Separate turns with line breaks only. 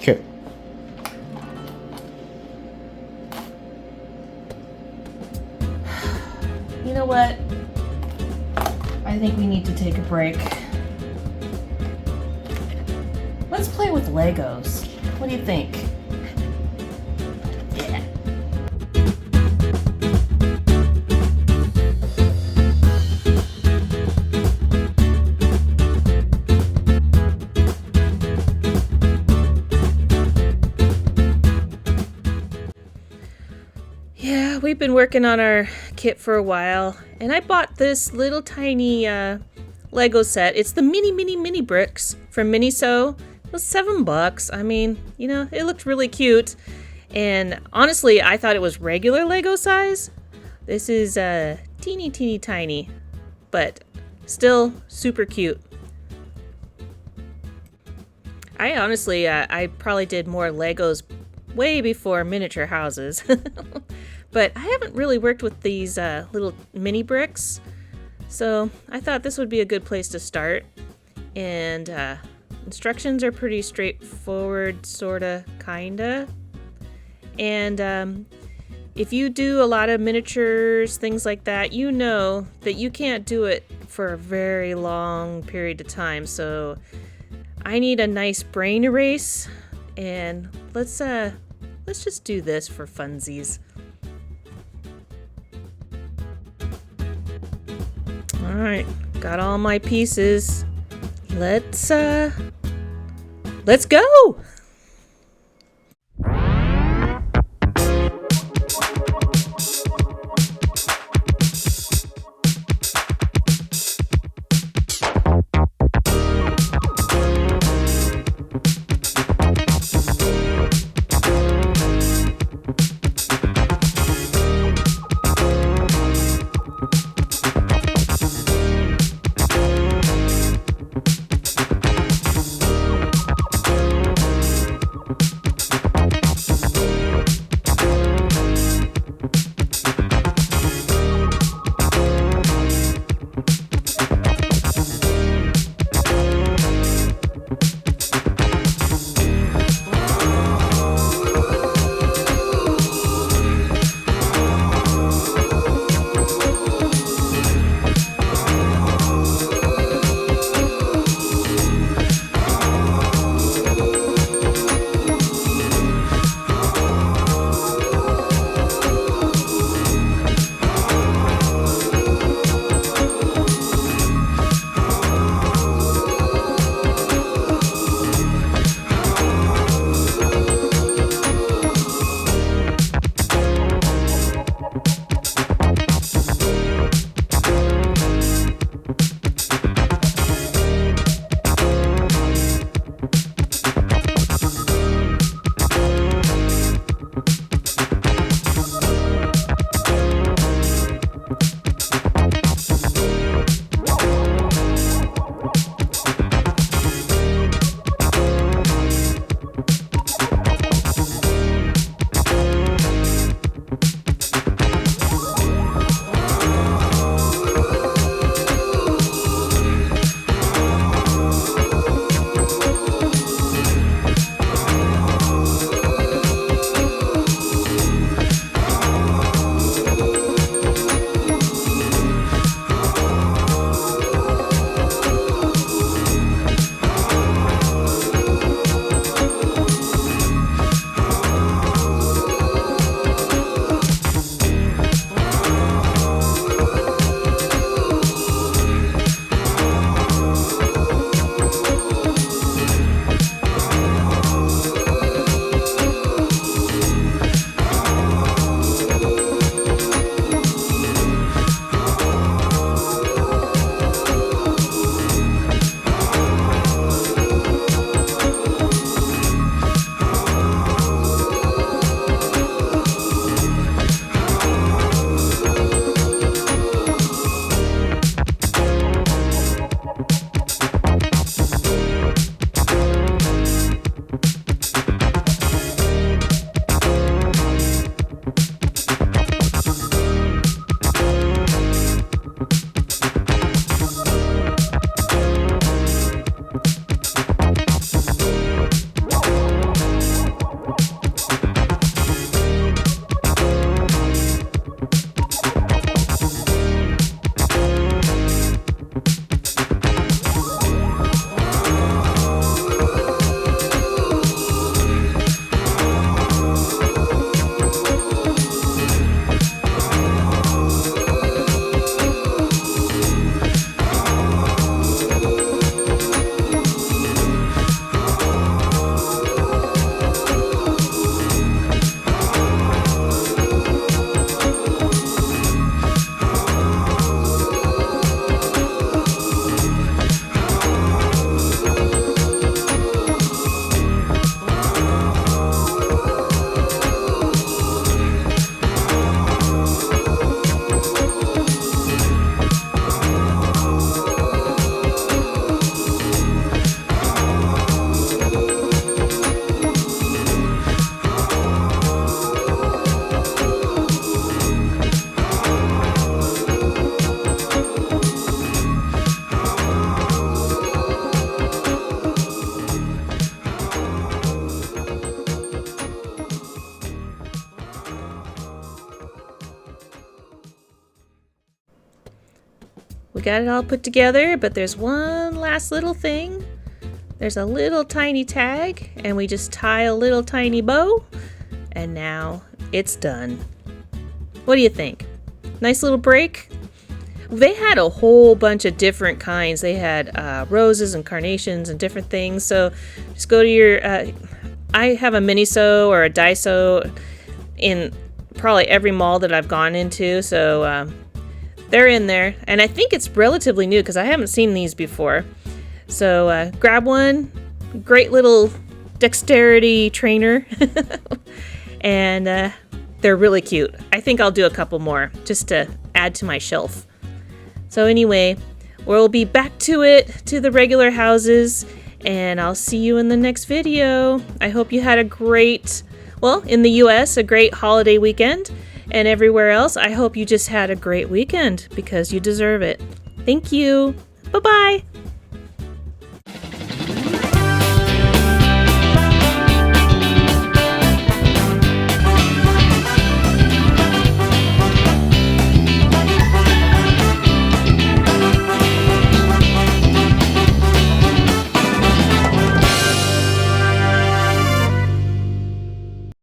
Okay.
You know what? I think we need to take a break. Let's play with Legos. What do you think? Yeah. Yeah, we've been working on our kit for a while, and I bought this little tiny Lego set. It's the mini bricks from Miniso. It was $7. I mean, you know, it looked really cute, and honestly, I thought it was regular Lego size. This is teeny tiny, but still super cute. I honestly, I probably did more Legos way before miniature houses. But I haven't really worked with these little mini bricks, so I thought this would be a good place to start. And instructions are pretty straightforward, sorta, kinda. And if you do a lot of miniatures, things like that, you know that you can't do it for a very long period of time. So I need a nice brain erase, and let's just do this for funsies. All right, got all my pieces. Let's go. got it all put together, but there's one last little thing. There's a little tiny tag, and we just tie a little tiny bow, and now it's done. What do you think? Nice little break? They had a whole bunch of different kinds. They had roses and carnations and different things. So just go to your, I have a Miniso or a Daiso in probably every mall that I've gone into. So they're in there. And I think it's relatively new because I haven't seen these before. So grab one. Great little dexterity trainer. And they're really cute. I think I'll do a couple more just to add to my shelf. So anyway, we'll be back to it, to the regular houses, and I'll see you in the next video. I hope you had a great, well, in the US, a great holiday weekend, and everywhere else, I hope you just had a great weekend because you deserve it. Thank you. Bye-bye.